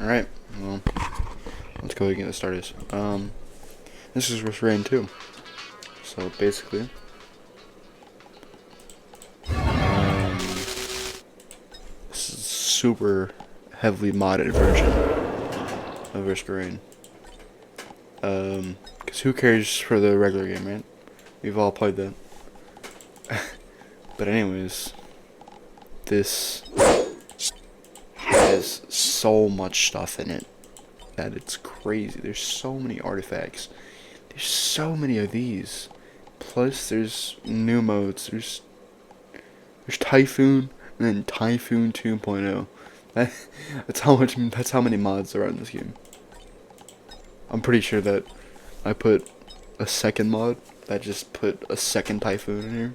Alright, well, let's go ahead and get this started. This is Risk Rain 2. So basically, this is a super heavily modded version of Risk Rain. Because who cares for the regular game, right? We've all played that. But anyways, this has so much stuff in it that it's crazy. There's so many artifacts. There's so many of these. Plus, there's new modes. There's Typhoon and then Typhoon 2.0. That's how much. That's how many mods there are in this game. I'm pretty sure that I put a second mod that just put a second Typhoon in here.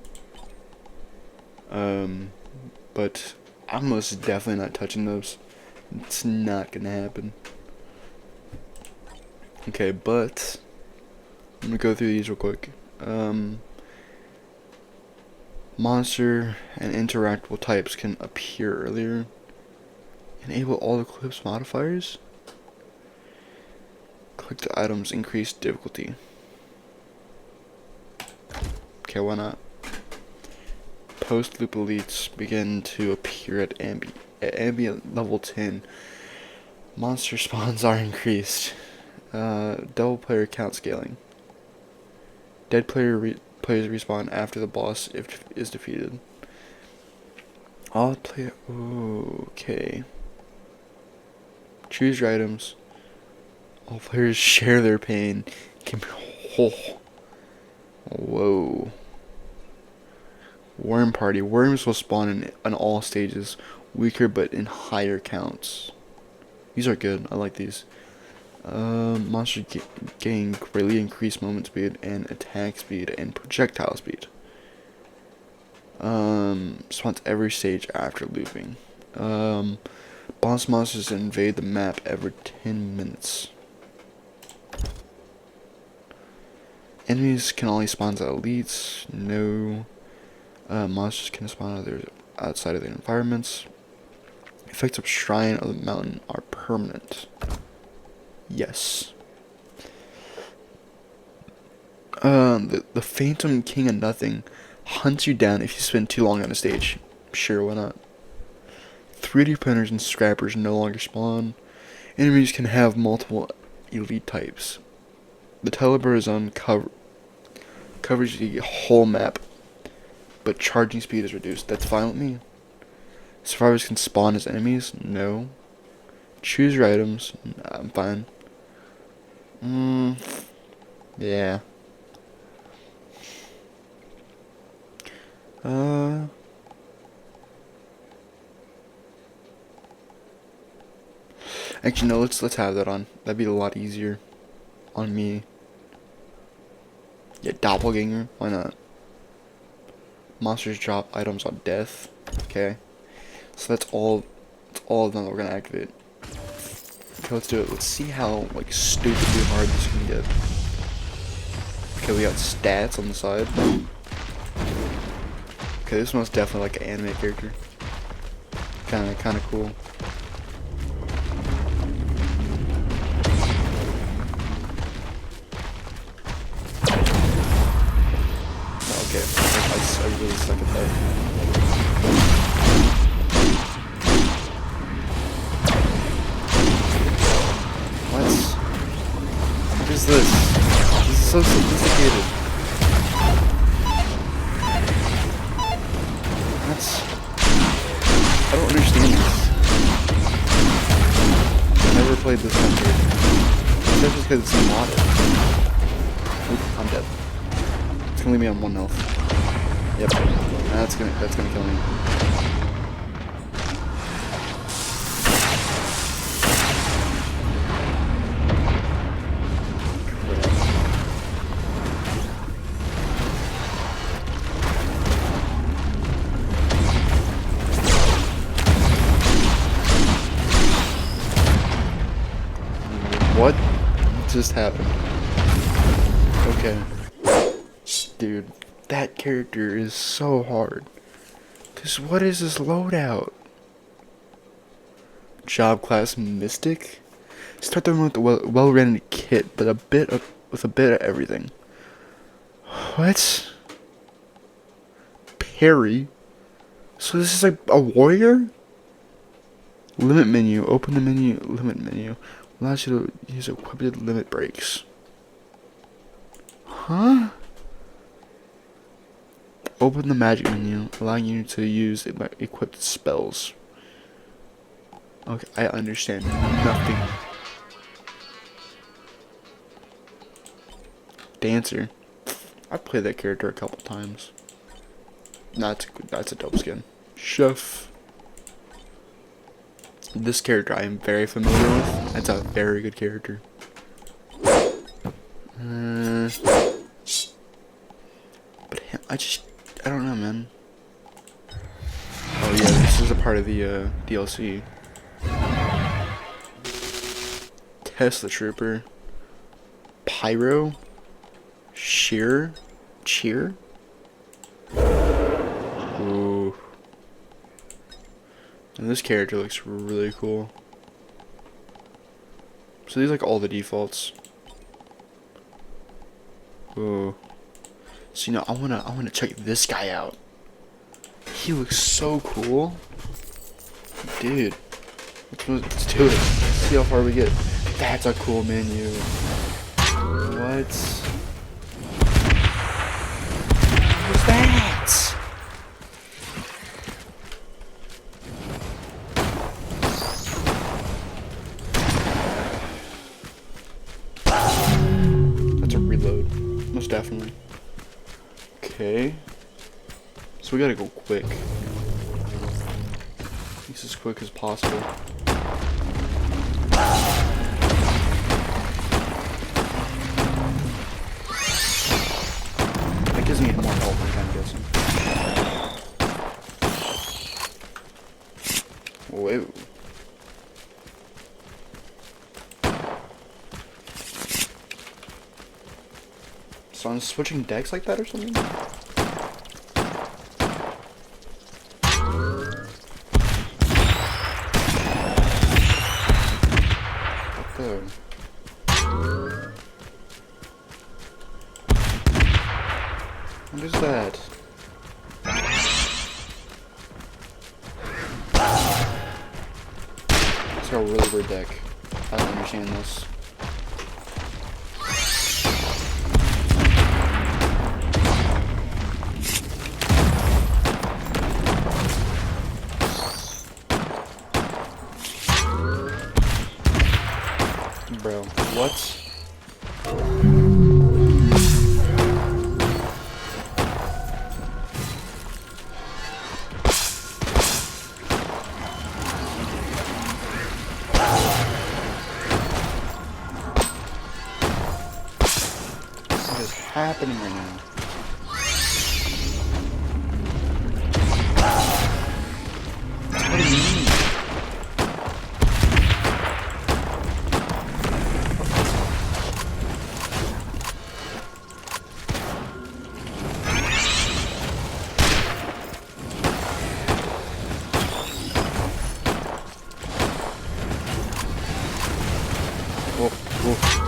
But I'm most definitely not touching those. It's not gonna happen. Okay, but I'm gonna go through these real quick. Monster and interactable types can appear earlier. Enable all Eclipse modifiers. Click the items, increase difficulty. Okay, why not? Post-loop elites begin to appear at ambient level 10. Monster spawns are increased. Double player count scaling. Dead players respawn after the boss is defeated. All player. Okay. Choose your items. All players share their pain. Oh. Whoa. Worm party. Worms will spawn in all stages, weaker but in higher counts. These are good. I like these. Monsters gain greatly increased movement speed and attack speed and projectile speed. Spawns every stage after looping. Boss monsters invade the map every 10 minutes. Enemies can only spawn as elites. No. Monsters can spawn outside of their environments. Effects of Shrine of the Mountain are permanent. Yes. The Phantom King of Nothing hunts you down if you spend too long on a stage. Sure, why not? 3D printers and scrappers no longer spawn. Enemies can have multiple elite types. The teleport zone covers the whole map, but charging speed is reduced. That's fine with me. Survivors can spawn as enemies? No. Choose your items? I'm fine. Yeah. Actually, no. Let's have that on. That'd be a lot easier on me. Yeah, doppelganger. Why not? Monsters drop items on death. Okay. So that's all of them that we're gonna activate. Okay, let's do it. Let's see how like stupidly hard this can get. Okay, we got stats on the side. Okay, this one's definitely like an anime character. Kinda cool. Okay, I really suck at that. What is this? This is so sophisticated. I don't understand this. I've never played this country. Except just because it's modded. Oop, I'm dead. It's gonna leave me on 1 health. Yep. That's gonna kill me. What just happened? Okay. Dude, that character is so hard. Cause what is this loadout? Job class Mystic. Start them with a well-rounded kit, but with a bit of everything. What? Parry? So this is like a warrior? Limit menu. Open the menu. Limit menu. Allows you to use equipped limit breaks. Huh? Open the magic menu, allowing you to use equipped spells. Okay, I understand nothing. Dancer. I've played that character a couple times. That's a dope skin. Chef. This character I am very familiar with. That's a very good character. But him, I don't know, man. Oh yeah, this is a part of the DLC. Tesla Trooper. Pyro. Cheer. Ooh. And this character looks really cool. So these are like all the defaults. Ooh. So I wanna check this guy out. He looks so cool. Dude. Let's do it. Let's see how far we get. That's a cool menu. What? What was that? That's a reload. Most definitely. Okay. So we gotta go quick. At least as quick as possible. That gives me more health, I'm guessing. Whoa. So I'm switching decks like that or something? What the? What is that? It's got a really weird deck. I don't understand this. Bro, what? What is happening right now? What do you mean?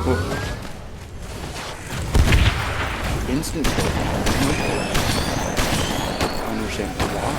Whoa. Instant kill. I don't understand why.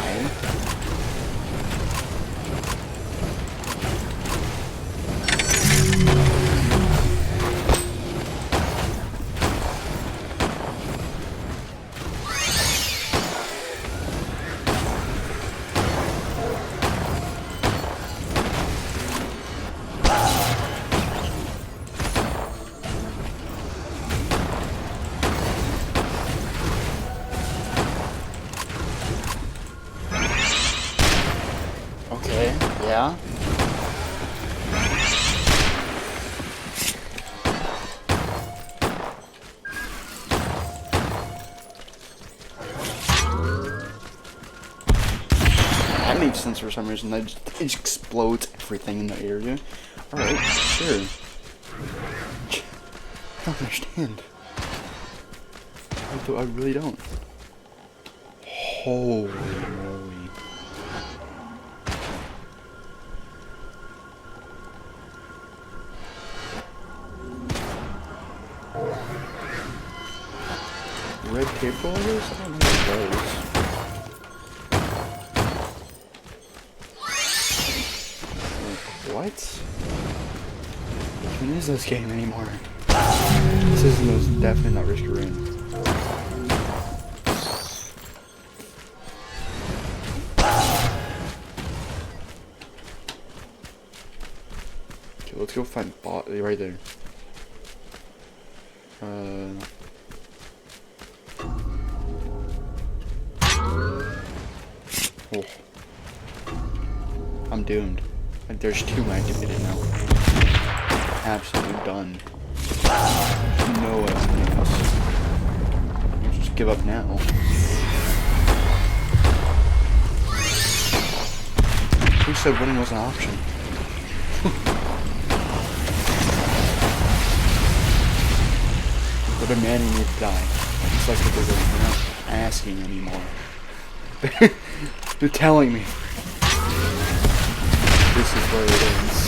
Okay, yeah. That makes sense for some reason. It just explodes everything in the area. Alright, sure. I don't understand. I really don't. Holy moly. red tape for all this? I don't know what it does. What? Which one is this game anymore? This is most definitely not Risk Your Rain. Okay, let's go find bot right there. Oh. I'm doomed. Like, there's 2 activated now. Absolutely done. No anything else. I'll just give up now. Who said winning was an option? We're demanding you to die. It's like what they're doing. They're not asking anymore. They're telling me. This is where it ends.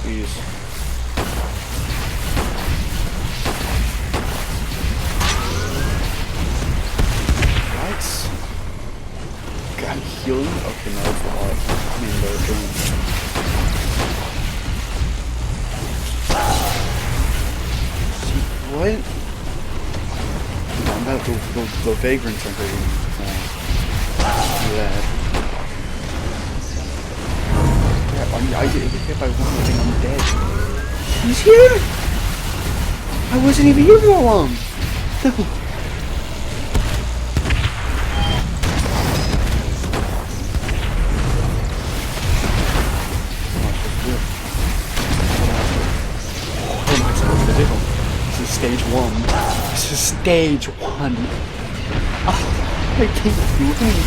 Please. What? God, healing? Okay, no, that's a lot. I mean, they're doing. What? I'm about the vagrants are hurting me. Do that. Yeah, I get hit by one thing, I'm dead. He's here! I wasn't even here for that long! No. Stage 1. This is stage 1. Oh, I can't do it.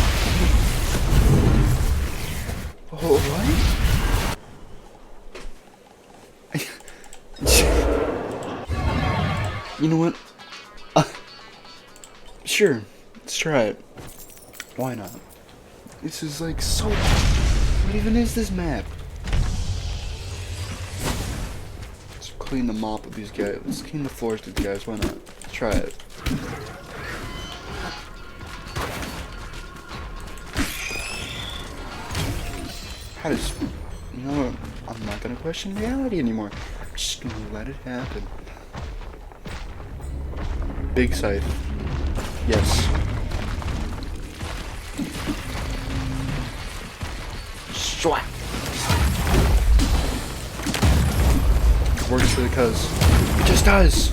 Oh, what? You know what? Sure. Let's try it. Why not? This is like so... What even is this map? Clean the mop with these guys. Let's clean the floors with these guys. Why not? Try it. How does... You know what? I'm not gonna question reality anymore. I'm just gonna let it happen. Big scythe. Yes. Swat. Works because it just does.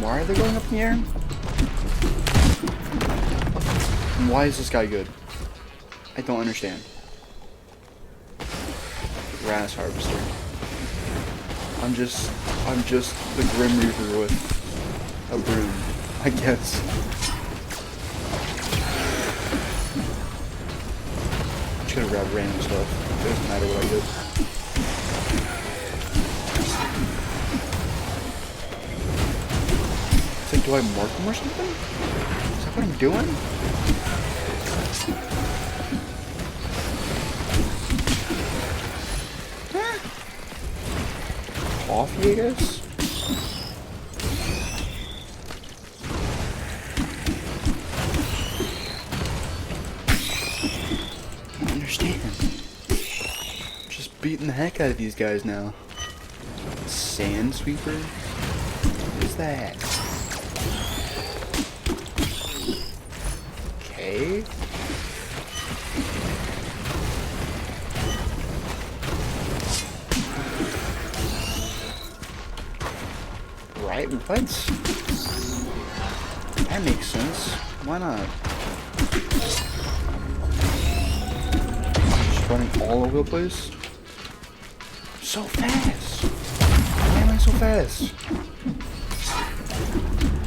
Why are they going up in the air? And why is this guy good? I don't understand. Grass harvester. I'm just the Grim Reaper with a broom, I guess. Gonna grab random stuff. It doesn't matter what I do. It's like, do I mark them or something? Is that what I'm doing? Huh? Coffee, I guess? Beating the heck out of these guys now. Sand sweeper? What is that? Okay. Right, what? That makes sense. Why not? Just running all over the place? So fast! Why am I so fast?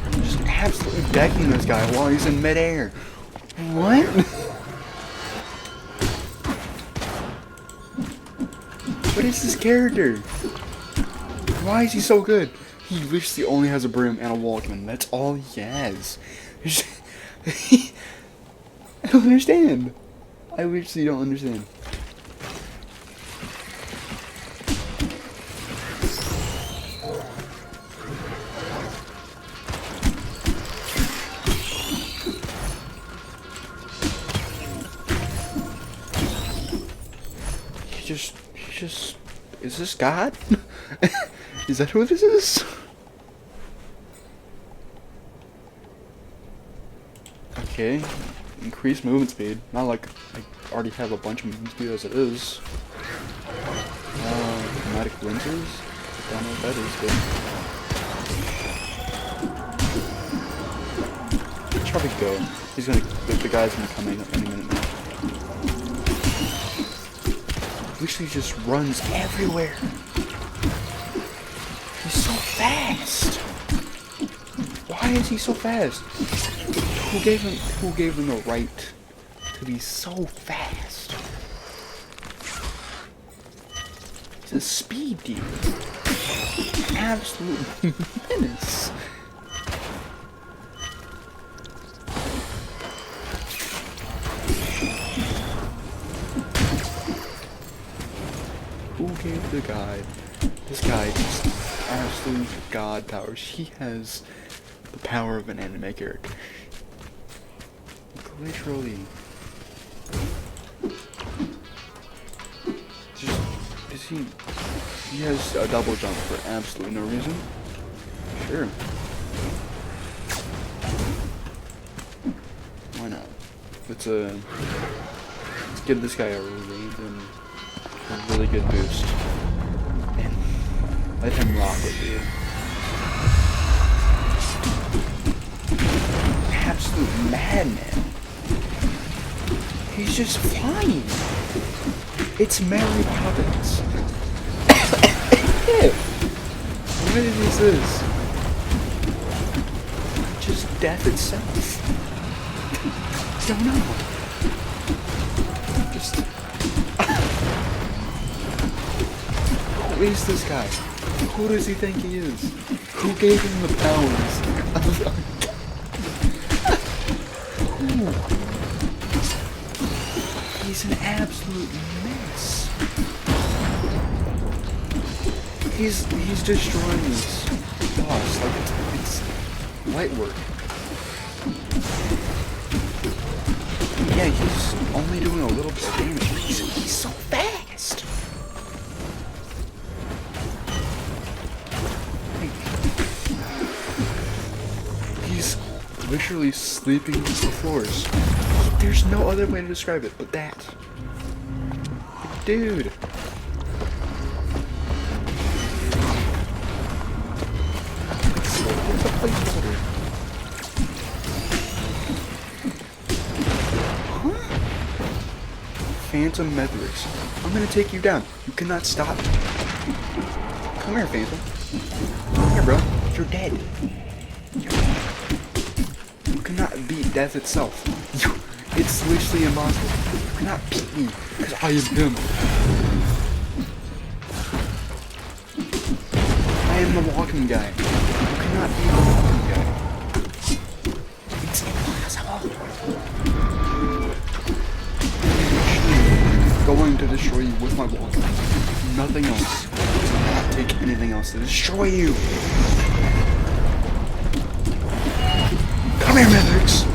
I'm just absolutely decking this guy while he's in midair. What? What is this character? Why is he so good? He literally only has a broom and a Walkman. That's all he has. I don't understand. I literally don't understand. He just, is this God? Is that who this is? Okay, increase movement speed. Not like I already have a bunch of movement speed as it is. Chromatic lenses. Don't know what that is, but let's probably go. He's gonna. The guy's gonna come in any minute now. Literally just runs everywhere. He's so fast. Why is he so fast? Who gave him the right to be so fast? He's a speed demon. Absolute menace. Who gave the guy? This guy just absolute god powers. He has the power of an anime character. Literally. He has a double jump for absolutely no reason. Sure. Why not? Let's give this guy a really good boost. And let him rock it, dude. Absolute madman. He's just flying. It's Mary Poppins. Yeah. What is this? Just death itself. Don't know. Just. Who is this guy? Who does he think he is? Who gave him the powers? He's an absolute mess. He's destroying this boss like it's light work. Yeah, he's only doing a little bit of damage. He's so fast. He's literally sleeping on the floors. There's no other way to describe it but that. Dude. There's a placeholder. Huh? Phantom Methodist. I'm gonna take you down. You cannot stop me. Come here, Phantom. Come here, bro. You're dead. You cannot beat death itself. It's literally impossible. You cannot beat me, because I am him. I am the walking guy. You cannot be the walking guy. It's impossible. I'm going to destroy you with my walking. Nothing else. I cannot take anything else to destroy you. Come here, Matrix.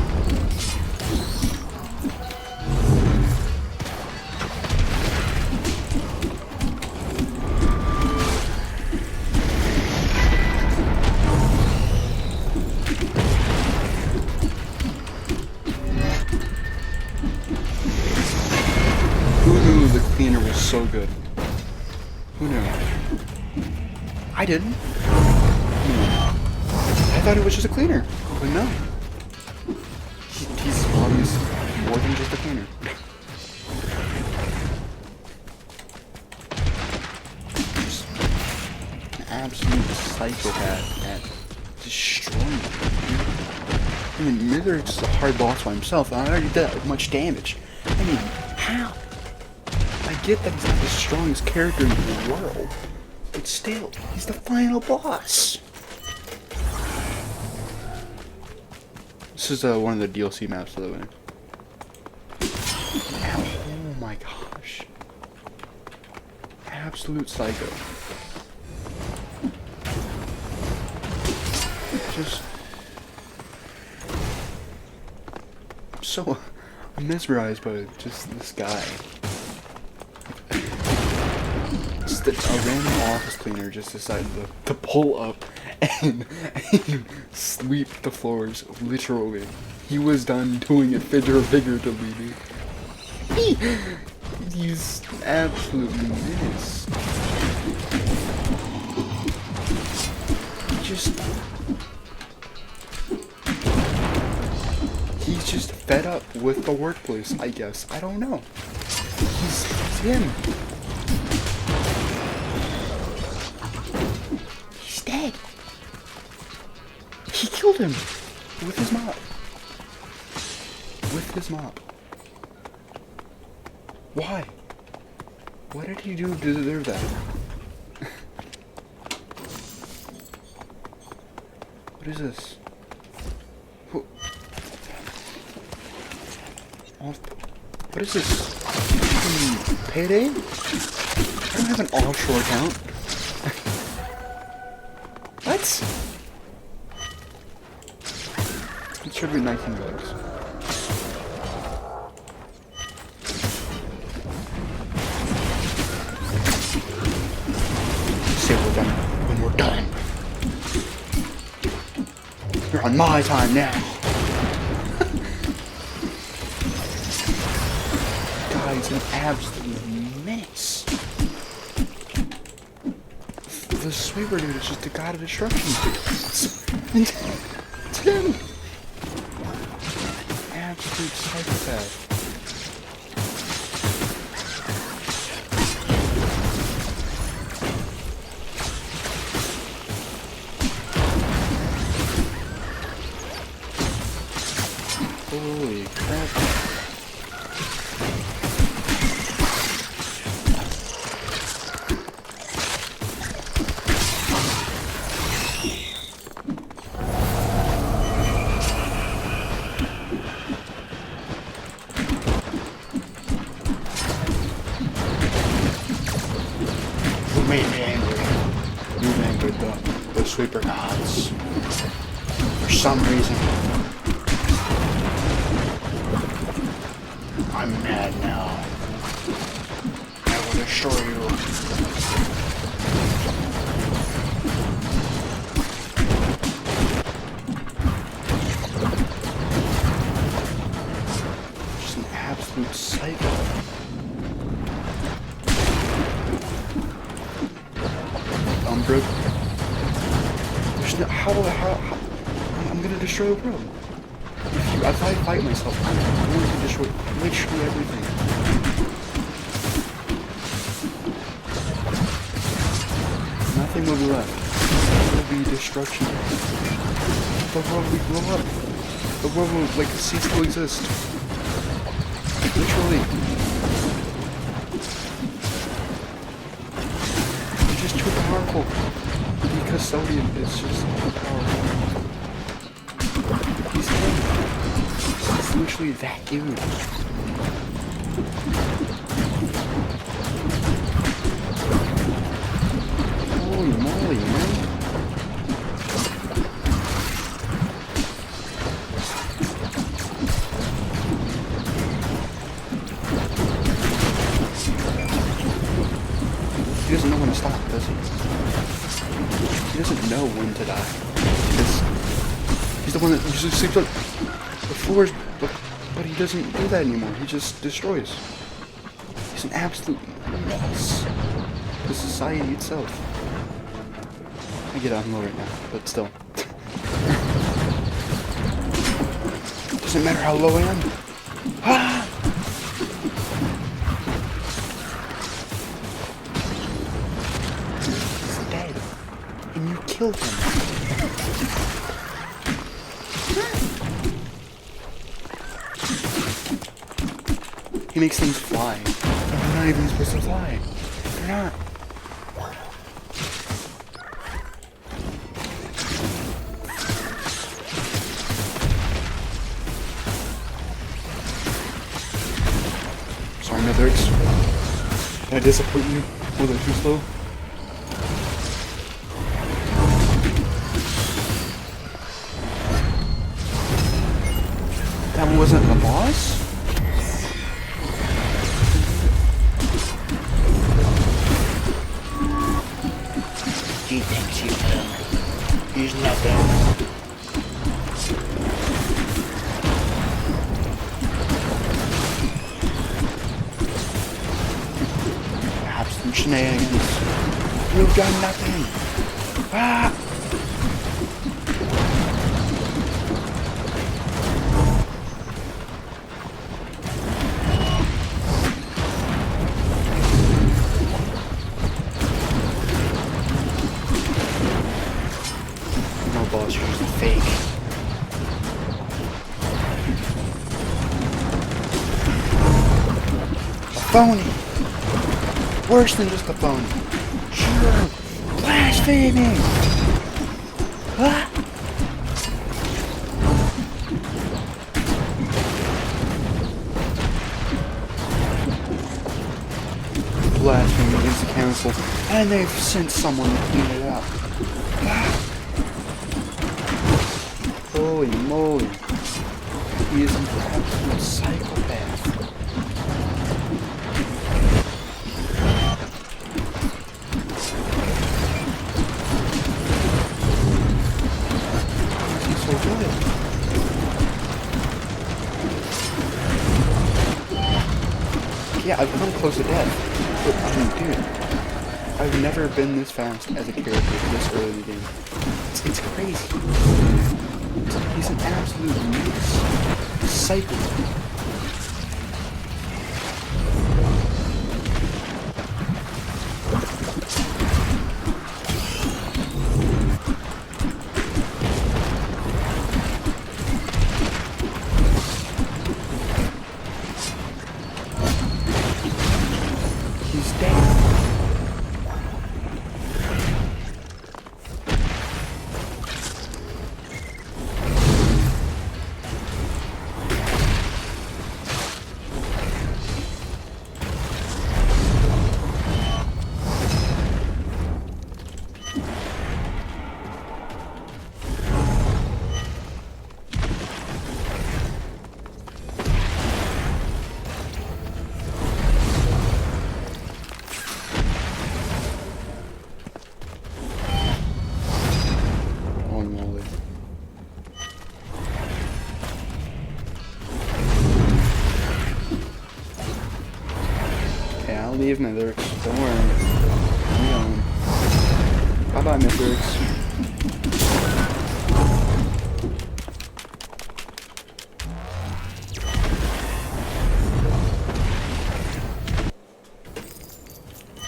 Cleaner was so good. Who knew? I didn't. I thought it was just a cleaner, but no. He's obviously more than just a cleaner. Just an absolute psychopath at destroying it. I mean, Mither's is a hard boss by himself, and I already did that with much damage. I mean, how? I get that he's not the strongest character in the world, but still, he's the final boss. This is one of the DLC maps, by the way. Oh my gosh. Absolute psycho. Just so I'm mesmerized by just this guy. Just a random office cleaner just decided to pull up and sweep the floors, literally. He was done doing it figuratively, dude. He's absolute menace. He's just fed up with the workplace, I guess. I don't know. He's him. He's dead. He killed him with his mop. With his mop. Why? What did he do to deserve that? What is this? What is this? Payday? I don't have an offshore account. What? It should be $19. Say we're done when we're done. You're on my time now. Guy's an absolute menace. The sweeper dude is just a god of destruction. It's him. Absolute psychopath. Holy crap. You made me angry. You angered the sweeper gods. For some reason. I'm mad now. I will destroy you. Just an absolute psycho. Umbra. There's no how I'm gonna destroy the world. If I fight myself, I'm going to destroy literally everything. Nothing will be left. It will be destruction. The world will blow up. The world will, like, cease to exist. Literally. You're just too powerful. The Custodian is just too powerful. He's him. He's literally that dude. Holy moly, man. He doesn't know when to stop, does he? He doesn't know when to die. He's the one that usually sleeps on the floors, but he doesn't do that anymore. He just destroys. He's an absolute mess. The society itself. I get I'm low right now, but still. Doesn't matter how low I am. Ah! He's dead. And you killed him. He makes things fly. They're not even supposed to fly. They're not. disappoint you? Was I too slow? That wasn't the boss? He thinks he's done. He's nothing. Absolute shenanigans. You've done nothing. Ah! No boss, you're just a fake. A phony. Worse than just a phony. Sure. Blaspheming. Ah. Blasphemy against the council, and they've sent someone to clean it up. Ah. Holy moly. He is an absolute psychopath. He's so good. Yeah, I've come close to death. But, I mean, dude, I've never been this fast as a character this early in the game. It's crazy. He's an absolute nuts. Psycho. He's dead. Okay, I'll leave my lyrics. Don't worry. I'm going. Bye-bye, Miss Lyrics.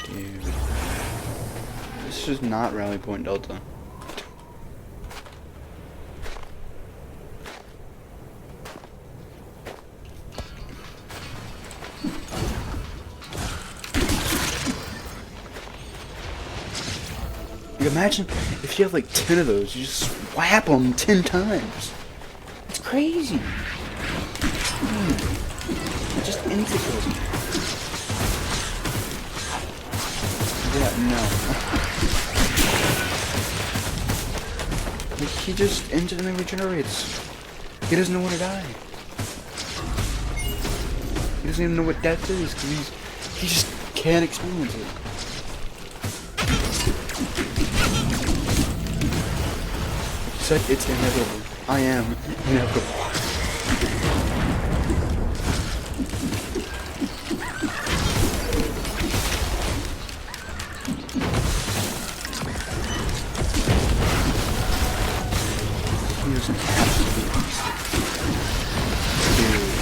Dude. This is not Rally Point Delta. Imagine if you have like 10 of those, you just whap them 10 times. It's crazy. Just anything goes. Yeah, no. Like, he just instantly regenerates. He doesn't know when to die. He doesn't even know what death is because he just can't experience it. Said it's inevitable. I am inevitable. He was an absolute dude.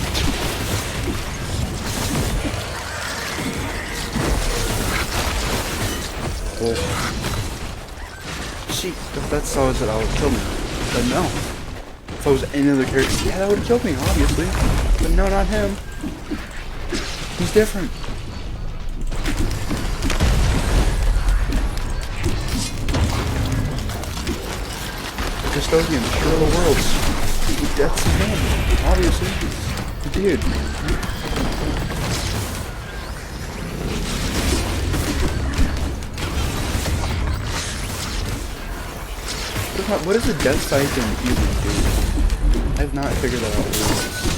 Oh. See, if that's always that I would kill me. But no. If I was any other character, yeah, that would have killed me, obviously. But no, not him. He's different. The Custodian, Cure of the Worlds. That's his name, obviously. Dude. What does the death siphon even do? I have not figured that out once.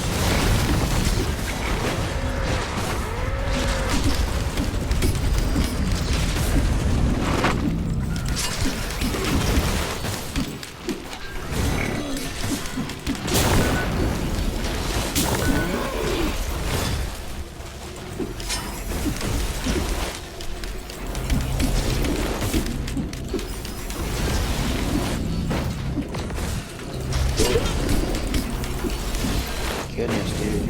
Goodness, dude.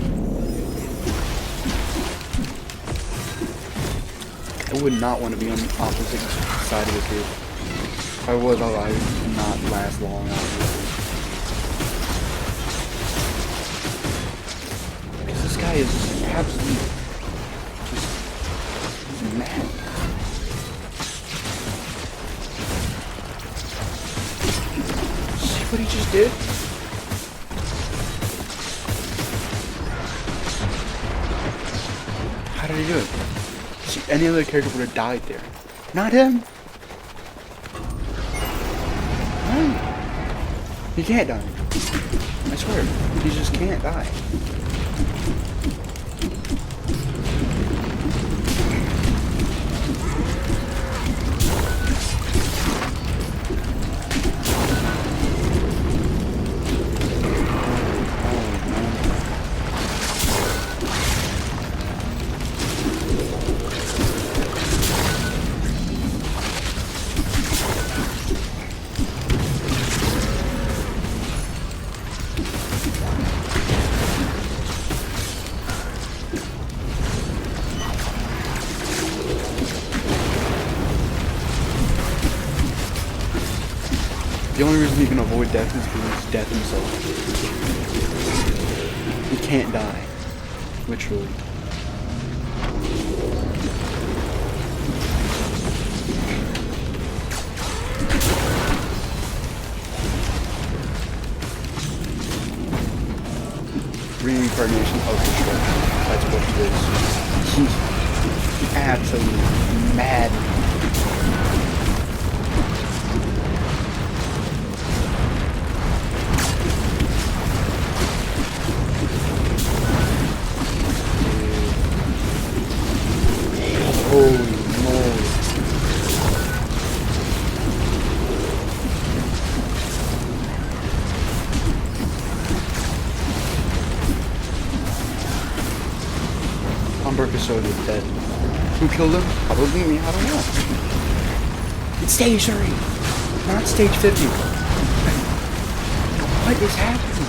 I would not want to be on the opposite side of it, dude. If I was, I would not last long, obviously. Because this guy is absolutely just mad. See what he just did? How did he do it? See, any other character would have died there. Not him. No. He can't die. I swear. He just can't die. The only reason he can avoid death is because he's death himself. He can't die. Literally. Reincarnation of destruction. That's what he is. He's absolutely mad. Holy moly. Custodian is dead. Who killed him? Probably me, I don't know. It's stage 3, not stage 50. What is happening?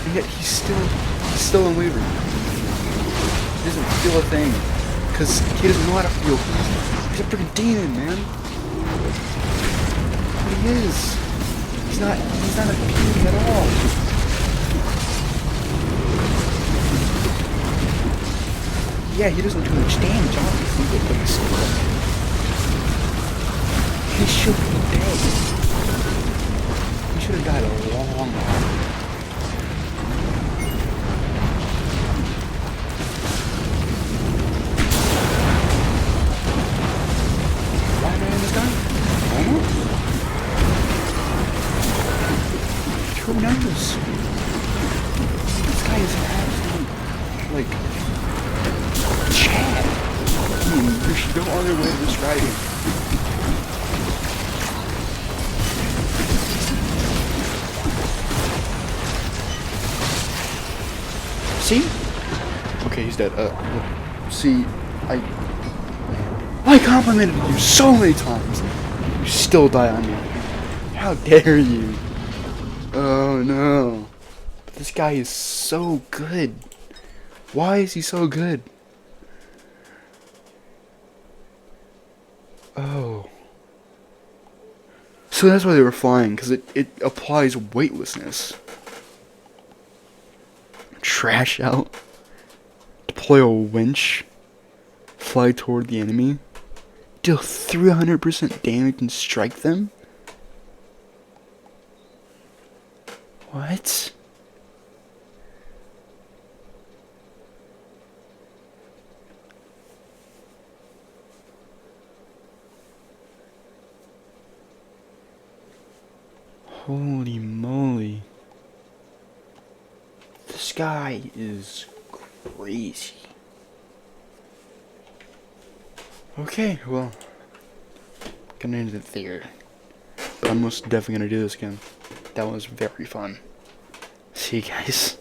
And yet he's still unwavering. He doesn't feel a thing. Because he doesn't know how to feel. He's a freaking demon, man. But he is. He's not a being at all. Yeah, he doesn't do much damage, obviously, but he's still. He should be dead. He should have died a long time. Who knows? This guy is an absolute, like, Chad. I mean, there's no other way to describe him. See? Okay, he's dead. See, I complimented you so many times. You still die on me. How dare you? Oh no. But this guy is so good. Why is he so good? Oh. So that's why they were flying, because it applies weightlessness. Trash out. Deploy a winch. Fly toward the enemy. Deal 300% damage and strike them? What? Holy moly. This guy is crazy. Okay, well, gonna end it there. But I'm most definitely gonna do this again. That was very fun. See you guys.